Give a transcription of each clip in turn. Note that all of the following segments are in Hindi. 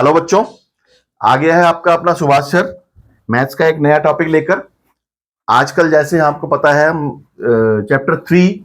हेलो बच्चों, आ गया है आपका अपना सुभाष सर मैथ्स का एक नया टॉपिक लेकर। आजकल जैसे आपको पता है हम चैप्टर 3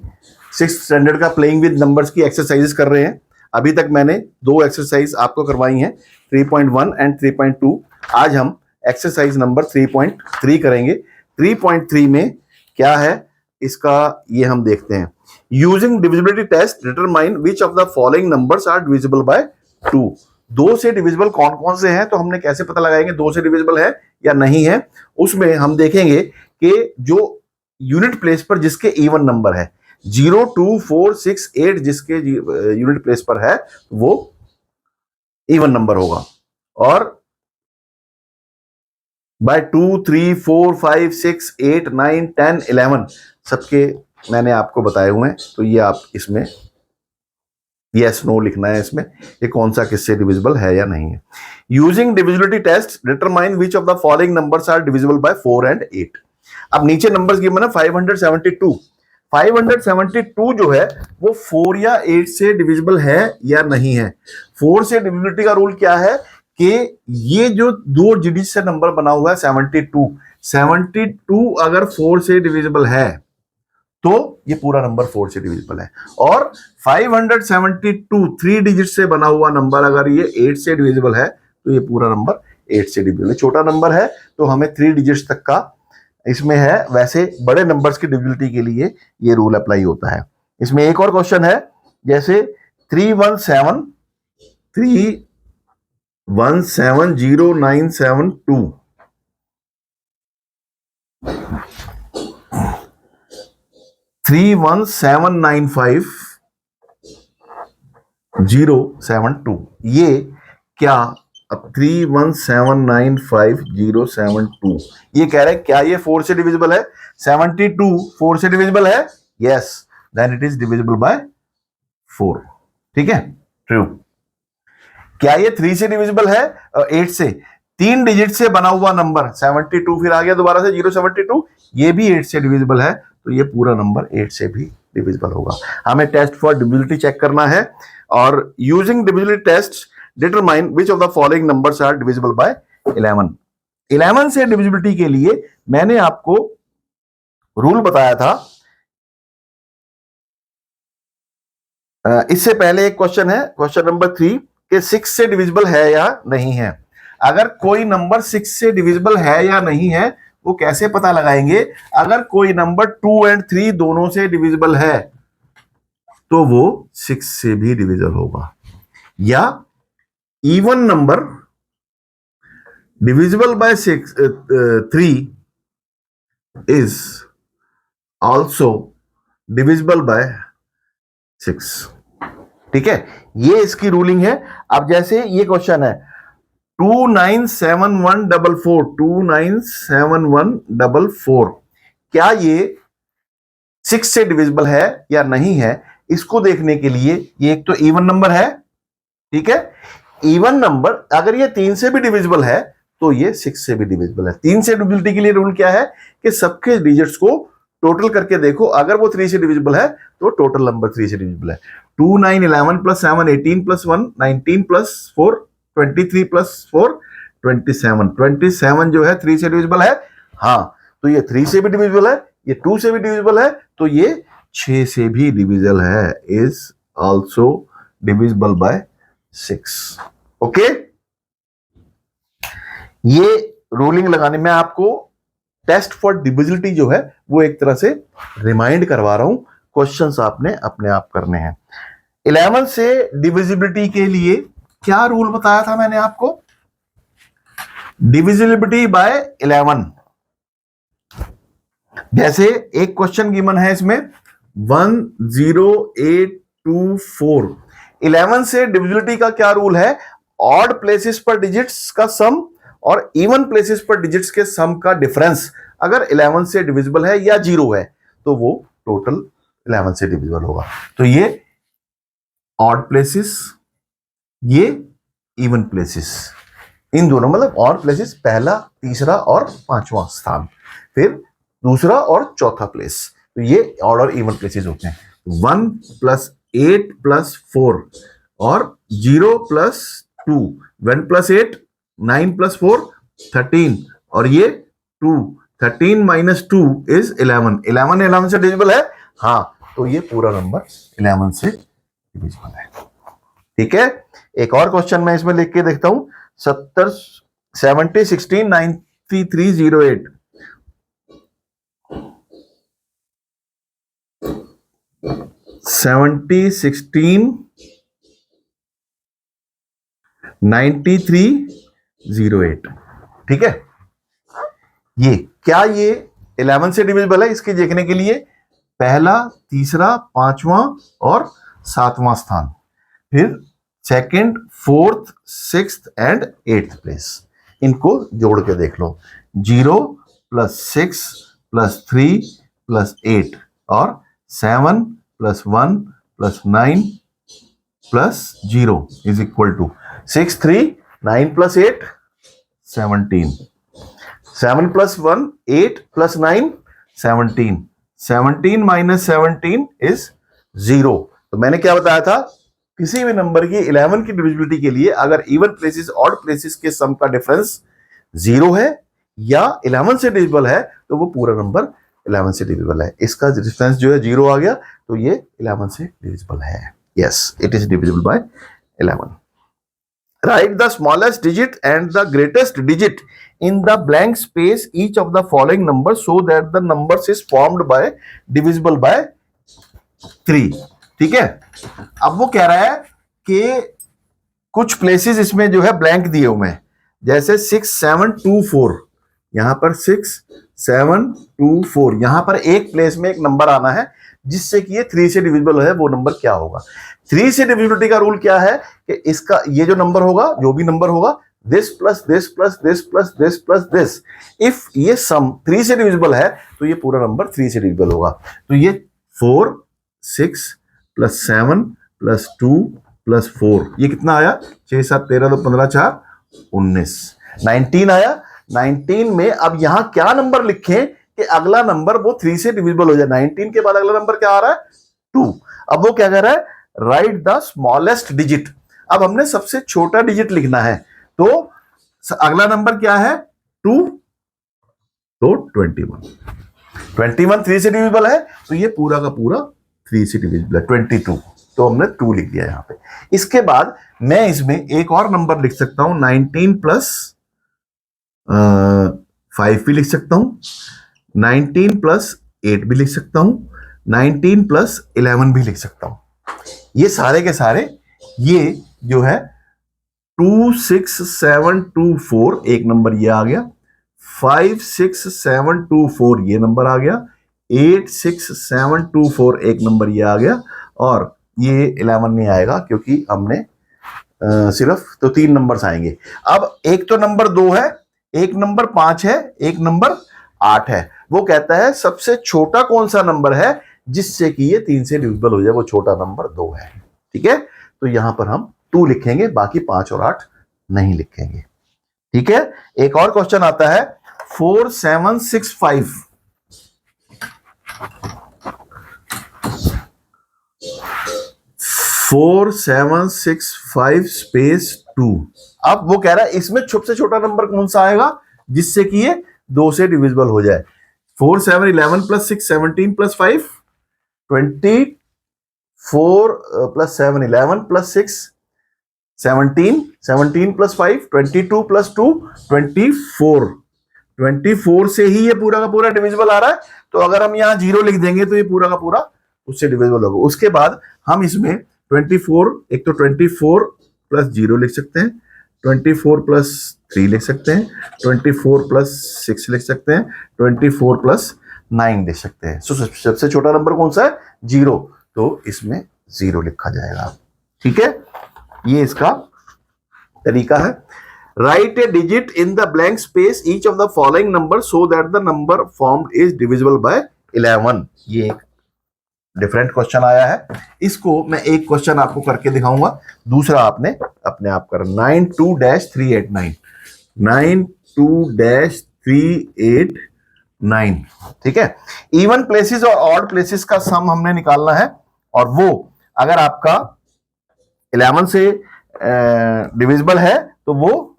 सिक्स स्टैंडर्ड का प्लेइंग विद नंबर्स की एक्सरसाइजेस कर रहे हैं। अभी तक मैंने 2 एक्सरसाइज आपको करवाई हैं, 3.1 एंड 3.2। आज हम एक्सरसाइज नंबर 3.3 करेंगे। 3.3 में क्या है इसका ये हम देखते हैं। Using divisibility test determine which of the following numbers are divisible by 2। 2 से डिविजिबल कौन कौन से हैं, तो हमने कैसे पता लगाएंगे 2 से डिविजिबल है या नहीं है। उसमें हम देखेंगे कि जो यूनिट प्लेस पर जिसके इवन नंबर है 0, 2, 4, 6, 8 जिसके यूनिट प्लेस पर है वो इवन नंबर होगा, और बाय 2, 3, 4, 5, 6, 8, 9, 10, 11 सबके मैंने आपको बताए हुए हैं। तो ये आप इसमें यस नो लिखना है, इसमें ये कौन सा किससे डिविजिबल है या नहीं है। Using divisibility test determine which of the following numbers are divisible by 4 and 8। अब नीचे नंबर्स गिवन है 572। 572 जो है वो 4 या 8 से डिविजिबल है या नहीं है। 4 से डिविजिबिलिटी का रूल क्या है कि ये जो 2 डिजिट से नंबर बना हुआ है 72 अगर 4 से डिविजिबल है तो ये पूरा नंबर 4 से डिविजिबल है, और 572 3 डिजिट से बना हुआ नंबर अगर ये 8 से डिविजिबल है तो ये पूरा नंबर 8 से डिविजिबल है। छोटा नंबर है तो हमें 3 डिजिट्स तक का इसमें है, वैसे बड़े नंबर्स की डिविजिबिलिटी के लिए ये रूल अप्लाई होता है। इसमें एक और क्वेश्चन है, जैसे 3170972 31795 ये क्या। अब 31795 ये कह रहे हैं क्या ये 4 से डिविजिबल है। 72 4 से डिविजिबल है, yes, then it is divisible by 4। ठीक है, ट्रू। क्या ये 3 से डिविजिबल है 8 से। 3 डिजिट से बना हुआ नंबर 72 फिर आ गया दोबारा से 072, ये भी 8 से डिविजिबल है, तो ये पूरा नंबर 8 से भी डिविजिबल होगा। हमें टेस्ट फॉर डिविजिबिलिटी चेक करना है, और using divisibility test determine which of the following numbers are divisible by 11। 11 से डिविजिबिलिटी के लिए मैंने आपको रूल बताया था। इससे पहले एक क्वेश्चन है, क्वेश्चन नंबर 3 कि 6 से डिविजिबल है या नहीं है। अगर कोई नंबर 6 से डिविजिबल है या नहीं है वो कैसे पता लगाएंगे। अगर कोई नंबर 2 एंड 3 दोनों से डिविजिबल है तो वो 6 से भी डिविजिबल होगा, या even number divisible by 3 is also divisible by 6। ठीक है, ये इसकी रूलिंग है। अब जैसे ये क्वेश्चन है 297144 क्या ये 6 से डिविजिबल है या नहीं है। इसको देखने के लिए ये एक तो इवन नंबर है, ठीक है, इवन नंबर अगर ये 3 से भी डिविजिबल है तो ये 6 से भी डिविजिबल है। 3 से डिविजिबिलिटी के लिए रूल क्या है कि सबके डिजिट्स को टोटल करके देखो, अगर वो 3 से डिविजिबल है तो टोटल नंबर 3 से डिविजिबल है। 2 9 11 + 7 18 + 1 19 + 4 23 + 4 27 जो है 3 से डिविजिबल है। हाँ, तो ये 3 से भी डिविजिबल है, ये 2 से भी डिविजिबल है, तो ये 6 से भी डिविजिबल है, is also divisible by 6। Okay, ये रूलिंग लगाने में आपको टेस्ट फॉर डिविजिबिलिटी जो है वो एक तरह से रिमाइंड करवा रहा हूं। क्वेश्चंस आपने अपने आप करने हैं। 11 से डिविजिबिलिटी के लिए क्या रूल बताया था मैंने आपको, डिविजिबिलिटी बाय 11। जैसे एक क्वेश्चन गिवन है इसमें 10824। 11 से डिविजिबिलिटी का क्या रूल है, ऑड प्लेसेस पर डिजिट्स का सम और इवन प्लेसेस पर डिजिट्स के सम का डिफरेंस अगर 11 से डिविजिबल है या 0 है तो वो टोटल 11 से डिविजिबल होगा। तो ये ऑड प्लेसेस, ये इवन प्लेसेस, इन दोनों मतलब ऑड प्लेसेस पहला, तीसरा और पांचवा स्थान, फिर दूसरा और चौथा प्लेस, तो ये ऑड और इवन प्लेसेस होते हैं। 1 + 8 + 4 और 0 + 2 1 प्लस 8, 9 प्लस 4, 13, और ये 2, 13 माइनस 2 इज 11। 11 से डिविजिबल है, हाँ, तो ये पूरा नंबर 11 से डिविजिबल है। ठीक है, एक और क्वेश्चन मैं इसमें लिख के देखता हूं। 70 70 16 93 08। 70 16 93 08। ठीक है, ये क्या, ये 11 से डिविजिबल है? इसके देखने के लिए पहला, तीसरा, पांचवां और सातवां स्थान, फिर second, fourth, sixth and eighth place, इनको जोड़ के देख लो। 0 प्लस 6 प्लस 3 प्लस 8 और 7 plus 1 plus 9 plus 0 is equal to 6, 3, 9 plus 8 17, 7 plus 1 8 plus 9 17, 17 minus 17 is 0। तो मैंने क्या बताया था, किसी भी नंबर की 11 की डिविजिबिलिटी के लिए अगर इवन प्लेसेस ऑड प्लेसेस के सम का डिफरेंस 0 है या 11 से डिविजिबल है तो वो पूरा नंबर 11 से डिविजिबल है। इसका डिफरेंस जो है 0 आ गया तो ये 11 से डिविजिबल है। Yes, it is divisible by 11। Write the smallest digit and the greatest digit in the blank space each of the following numbers so that the numbers is formed by divisible by 3। ठीक है, अब वो कह रहा है कि कुछ प्लेसेस इसमें जो है ब्लैंक दिए हुए हैं, जैसे 6 7 2 4, यहां पर 6 7 2 4, यहां पर एक प्लेस में एक नंबर आना है जिससे कि ये 3 से डिविजिबल है। वो नंबर क्या होगा? 3 से डिविजिबिलिटी का रूल क्या है कि इसका ये जो नंबर होगा, जो भी नंबर होगा, this plus this plus this plus this plus this, if ये सम 3 से डिविजिबल है तो ये पूरा नंबर 3 से डिविजिबल होगा। तो ये 4 6 प्लस 7 प्लस 2 प्लस 4, ये कितना आया? 6 7 13 2 15 4 19, 19 आया। 19 में अब यहां क्या नंबर लिखें कि अगला नंबर वो 3 से डिविजिबल हो जाए? 19 के बाद अगला नंबर क्या आ रहा है? 2। अब वो क्या कह रहा है? Right the smallest digit. अब हमने सबसे छोटा डिजिट लिखना है, तो अगला नंबर क्या है? 2, तो 21। 21 3 से डिविजिबल है तो ये पूरा का पूरा 3 से डिविजिबल है। 22, तो हमने 2 लिख दिया यहां पे। इसके बाद मैं इसमें एक और नंबर लिख सकता हूं, 19 प्लस 5 भी लिख सकता हूं, 19 प्लस 8 भी लिख सकता हूं, 19 प्लस 11 भी लिख सकता हूं। ये सारे के सारे ये जो है 2 6 7 2 4, एक नंबर ये आ गया, 5 6 7 2 4 ये नंबर आ गया, 8 6 7 2 4 एक नंबर ये आ गया, और ये 11 नहीं आएगा क्योंकि हमने सिर्फ तो 3 नंबर्स आएंगे। अब एक तो नंबर 2 है, एक नंबर 5 है, एक नंबर 8 है। वो कहता है सबसे छोटा कौन सा नंबर है जिससे कि ये 3 से डिविजिबल हो जाए? वो छोटा नंबर 2 है। ठीक है, तो यहां पर हम 2 लिखेंगे, बाकी 5 और 8 नहीं लिखेंगे। ठीक है, एक और क्वेश्चन आता है 4 7 6 5। 4 7 6 5 स्पेस 2। अब वो कह रहा है इसमें सबसे छोटा नंबर कौन सा आएगा जिससे कि ये 2 से डिविजिबल हो जाए? 4 7 11 plus 6 17 plus 5 24 plus 7 11 plus 6 17, 17 plus 5 22 plus 2 24, 24 से ही ये पूरा का पूरा डिविजिबल आ रहा है। तो अगर हम यहाँ 0 लिख देंगे तो ये पूरा का पूरा उससे डिविजिबल होगा। उसके बाद हम इसमें 24, एक तो 24 प्लस 0 लिख सकते हैं, 24 प्लस 3 लिख सकते हैं, 24 प्लस 6 लिख सकते हैं, 24 प्लस 9 लिख सकते हैं। सबसे छोटा नंबर कौन सा है? 0, तो इसमें 0 लिखा जाएगा। ठीक है, ये इसका तरीका है। Right A digit in the blank space each of the following number so that the number formed is divisible by 11। ये एक डिफरेंट क्वेश्चन आया है, इसको मैं एक क्वेश्चन आपको करके दिखाऊंगा, दूसरा आपने अपने आप कर। 92-389, 92-389। ठीक है, इवन प्लेसेस और ऑड प्लेसेस का सम हमने निकालना है, और वो अगर आपका 11 से डिविजिबल है तो वो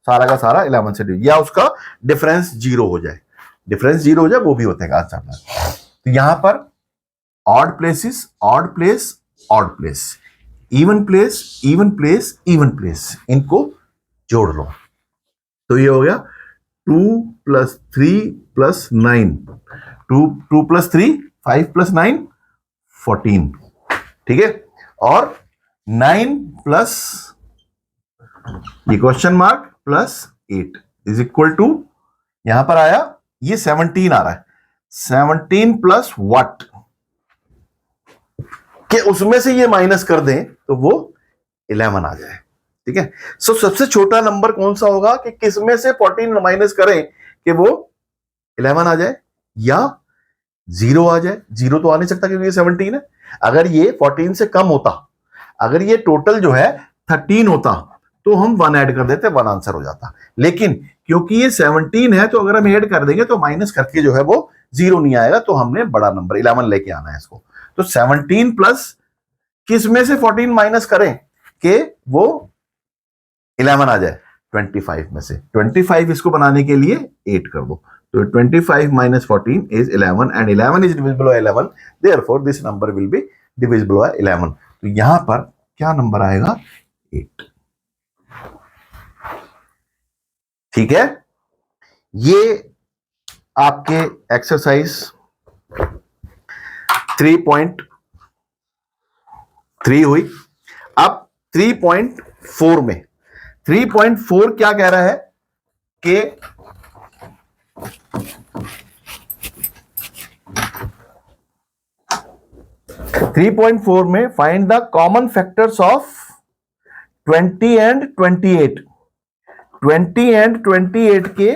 सारा का सारा 11 से डिविजिबल, या उसका डिफरेंस 0 हो जाए, डिफरेंस 0 हो जाए वो भी होते हैं आंसर। तो यहां पर odd places, odd place, odd place, even place, even place, even place, इनको जोड़ लो। तो ये हो गया 2 + 3 + 9, 2 + 3 5 + 9 14, ठीक है। और 9 प्लस ये question mark plus 8 is equal to, यहां पर आया ये 17 आ रहा है, 17 प्लस व्हाट कि उसमें से ये माइनस कर दें तो वो 11 आ जाए, ठीक है। सो सबसे छोटा नंबर कौन सा होगा कि किसमें से 14 माइनस करें कि वो 11 आ जाए या 0 आ जाए। 0 तो आ नहीं सकता क्योंकि ये 17 है। अगर ये 14 से कम होता, अगर ये टोटल जो है 13 होता तो हम 1 ऐड कर देते, 1 आंसर हो जाता। लेकिन क्योंकि ये 17 है तो अगर हम ऐड कर देंगे तो माइनस करके जो है वो 0 नहीं आएगा, तो हमने बड़ा नंबर 11 लेके आना है इसको। तो 17 प्लस किस में से 14 माइनस करें कि वो 11 आ जाए, 25 में से। 25 इसको बनाने के लिए 8 कर दो, तो 25 - 14 is 11 and 11 is divisible by 11, therefore this number will be divisible by 11। तो यहां पर क्या नंबर आएगा, 8, ठीक है। ये आपके एक्सरसाइज 3.3 हुई। अब 3.4 में, 3.4 क्या कह रहा है कि 3.4 में find the common factors of 20 and 28। 20 and 28 के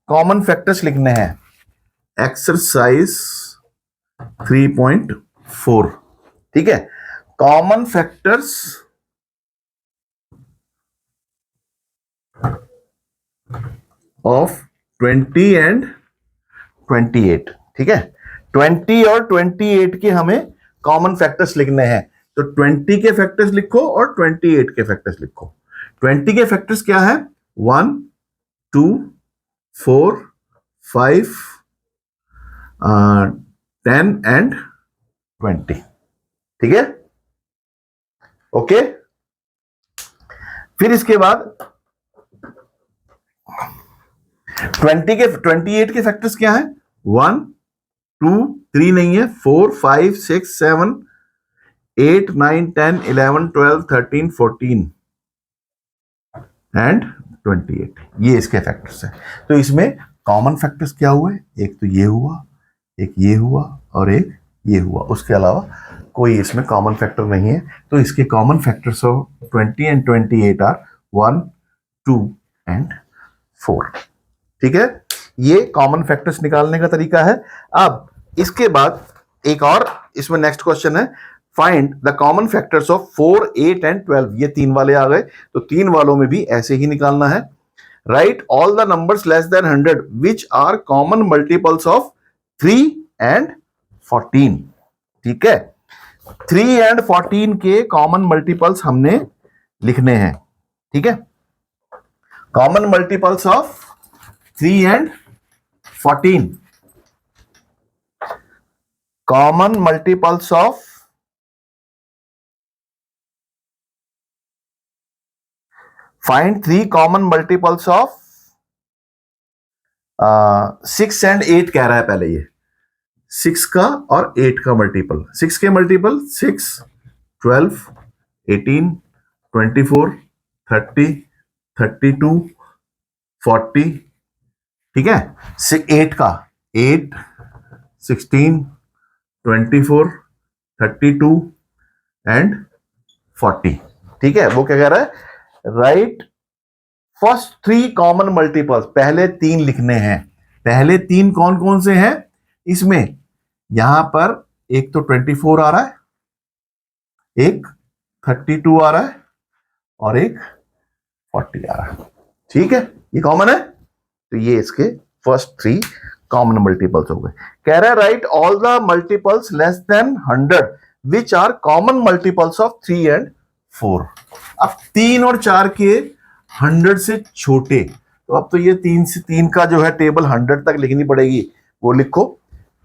कॉमन फैक्टर्स लिखने हैं। एक्सरसाइज 3.4, ठीक है। कॉमन फैक्टर्स ऑफ 20 and 28, ठीक है। 20 और 28 के हमें कॉमन फैक्टर्स लिखने हैं। तो 20 के फैक्टर्स लिखो और 28 के फैक्टर्स लिखो। 20 के फैक्टर्स क्या है, 1 2 4 5 10 and 20, ठीक है, ओके। फिर इसके बाद 28 के फैक्टर्स क्या है, 1 2 3 नहीं है, 4 5 6 7 8 9 10 11 12 13 14 एंड 28, ये इसके फैक्टर्स है। तो इसमें कॉमन फैक्टर्स क्या हुए, एक तो ये हुआ, एक ये हुआ और एक ये हुआ, उसके अलावा कोई इसमें कॉमन फैक्टर नहीं है। तो इसके common factors of 20 and 28 are 1 2 and 4, ठीक है। ये कॉमन फैक्टर्स निकालने का तरीका है। अब इसके बाद एक और इसमें नेक्स्ट क्वेश्चन है, find the common factors of 4 8 and 12। ये 3 वाले आ गए, तो 3 वालों में भी ऐसे ही निकालना है। Write all the numbers less than 100 which are common multiples of 3 and 14, ठीक है। 3 and 14 के कॉमन मल्टीपल्स हमने लिखने हैं, ठीक है। Common multiples of 3 and 14, common multiples of find 3 common multiples of 6 and 8 कह रहा है पहले। ये 6 का और 8 का मल्टीपल, 6 के मल्टीपल 6 12 18 24 30 32 40, ठीक है। 8 का 8 16 24 32 एंड 40, ठीक है। वो क्या कह रहा है, राइट फर्स्ट 3 कॉमन मल्टीपल्स, पहले 3 लिखने हैं। पहले 3 कौन कौन से हैं इसमें, यहां पर एक तो 24 आ रहा है, एक 32 आ रहा है और एक 40 आ रहा है, ठीक है। ये कॉमन है, तो ये इसके फर्स्ट 3 कॉमन मल्टीपल्स हो गए। कह रहा है write all the multiples less than 100 which are common multiples of 3 and 4। अब 3 और 4 के 100 से छोटे, तो अब तो ये 3 से 3 का जो है टेबल 100 तक लिखनी पड़ेगी, वो लिखो।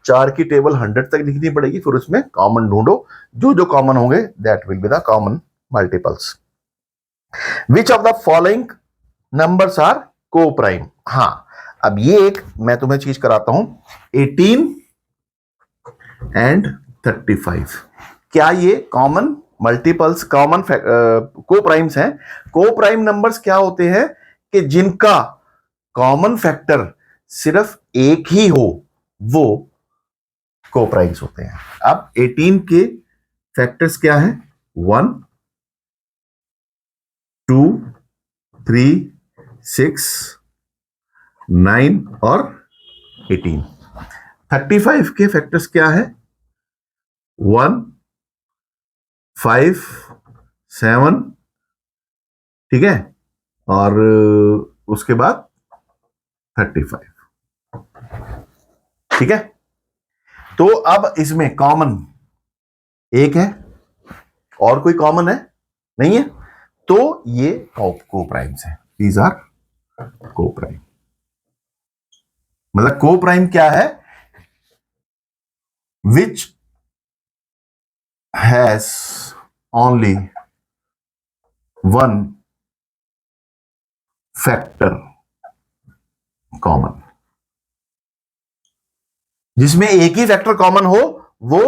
4 की टेबल 100 तक लिखनी पड़ेगी, फिर उसमें कॉमन ढूंढो, जो जो कॉमन होंगे that will be the common multiples. Which of the following numbers are co prime. हाँ, अब ये एक मैं तुम्हें चीज कराता हूं, 18 एंड 35, क्या ये कॉमन मल्टीपल्स, कॉमन को प्राइम्स हैं? को प्राइम नंबर्स क्या होते हैं कि जिनका कॉमन फैक्टर सिर्फ एक ही हो, वो को प्राइम्स होते हैं। अब 18 के फैक्टर्स क्या है? 1, 2, 3, 6, 9 और 18। 35 के फैक्टर्स क्या है? 1, 5, 7, ठीक है, और उसके बाद 35, ठीक है। तो अब इसमें कॉमन एक है, और कोई कॉमन है नहीं है, तो ये को प्राइम्स है। These are co prime. मतलब को प्राइम क्या है? Which has only one factor common, जिसमें एक ही फैक्टर कॉमन हो वो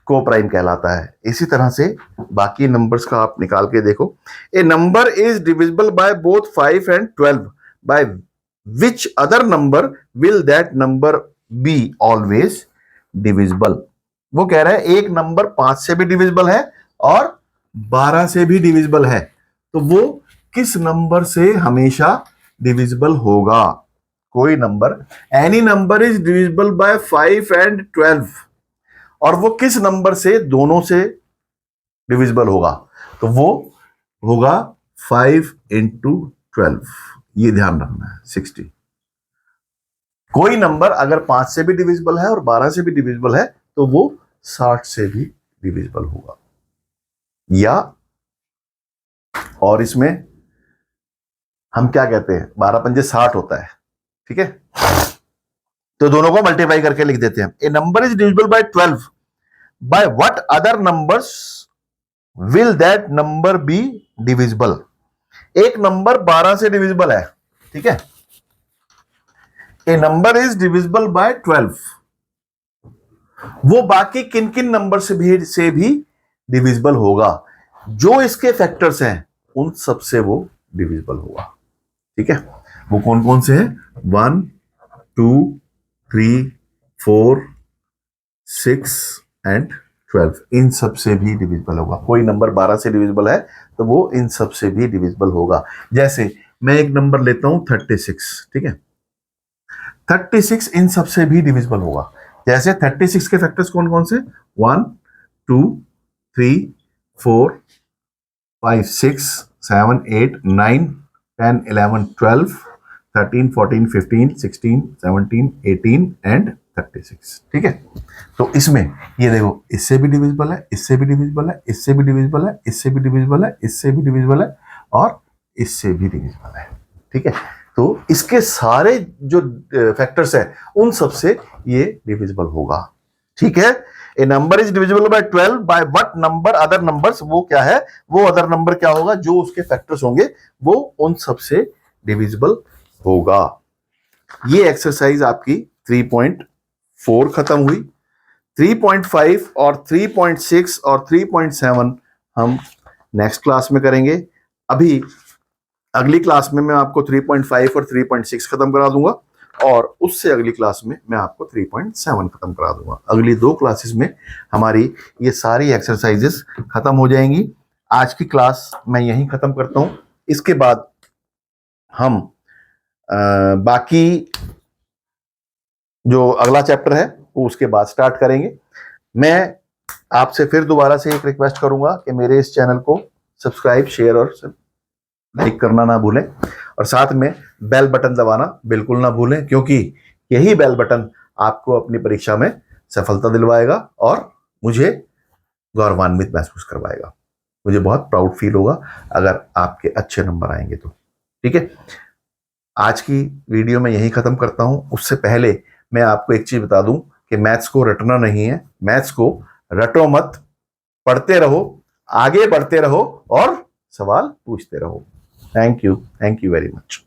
को प्राइम कहलाता है। इसी तरह से बाकी नंबर्स का आप निकाल के देखो। A number is divisible by both 5 and 12, by which other number will that number be always divisible. वो कह रहा है एक नंबर 5 से भी डिविजिबल है और 12 से भी डिविजिबल है, तो वो किस नंबर से हमेशा डिविजिबल होगा? कोई number, any number is divisible bye 5 and 12, और वो किस नंबर से दोनों से डिविजिबल होगा? तो वो होगा 5 इंटू 12, ये ध्यान रखना है, 60। कोई नंबर अगर 5 से भी डिविजिबल है और 12 से भी डिविजिबल है, तो वो 60 से भी डिविजिबल होगा। या और इसमें हम क्या कहते हैं, 12 पंजे 60 होता है, ठीक है, तो दोनों को मल्टीप्लाई करके लिख देते हैं। A number is divisible by 12, by what other numbers will that number be divisible. एक नंबर 12 से डिविजिबल है, ठीक है, a number is divisible by 12, वो बाकी किन किन नंबर से भी डिविजिबल होगा? जो इसके फैक्टर्स हैं उन सब से वो डिविजिबल होगा, ठीक है। वो कौन कौन से हैं? 1, 2, 3, 4, 6 एंड 12, इन सब से भी डिविजिबल होगा। कोई नंबर 12 से डिविजिबल है तो वो इन सब से भी डिविजिबल होगा। जैसे मैं एक नंबर लेता हूं 36, ठीक है, 36 इन सब से भी डिविजिबल होगा। जैसे 36 के फैक्टर्स कौन कौन से? 1, 2, 3, 4, 5, 6, 7, 8, 9, 10, 11, 12, 13, 14, 15, 16, 17, 18 एंड 36, ठीक है। तो इसमें ये देखो, इससे भी डिविजिबल है, इससे भी डिविजिबल है, इससे भी डिविजिबल है, इससे भी डिविजिबल है, इससे भी डिविजिबल है, और इससे भी डिविजिबल है, ठीक है। तो इसके सारे जो फैक्टर्स हैं उन सब से ये डिविजिबल होगा, ठीक है। A number is divisible by 12, by what number other numbers, वो क्या है? वो अदर नंबर क्या होगा? जो उसके फैक्टर्स होंगे वो उन सब से डिविजिबल होगा। ये एक्सरसाइज आपकी 3.4 खत्म हुई। 3.5 और 3.6 और 3.7 हम नेक्स्ट क्लास में करेंगे। अभी अगली क्लास में मैं आपको 3.5 और 3.6 खत्म करा दूंगा, और उससे अगली क्लास में मैं आपको 3.7 खत्म करा दूंगा। अगली 2 क्लासेस में हमारी ये सारी एक्सरसाइजेस खत्म हो जाएंगी। आज की क्लास मैं यहीं खत्म करता हूं। इसके बाद हम बाकी जो अगला चैप्टर है वो उसके बाद स्टार्ट करेंगे। मैं आपसे फिर दोबारा से एक रिक्वेस्ट करूंगा कि मेरे इस चैनल को सब्सक्राइब, शेयर और लाइक करना ना भूलें, और साथ में बेल बटन दबाना बिल्कुल ना भूलें, क्योंकि यही बेल बटन आपको अपनी परीक्षा में सफलता दिलवाएगा और मुझे गौरवान्वित महसूस करवाएगा। मुझे बहुत प्राउड फील होगा अगर आपके अच्छे नंबर आएंगे तो। ठीक है, आज की वीडियो में यही खत्म करता हूं। उससे पहले मैं आपको एक चीज बता दूं कि मैथ्स को रटना नहीं है, मैथ्स को रटो मत, पढ़ते रहो, आगे बढ़ते रहो और सवाल पूछते रहो। Thank you very much.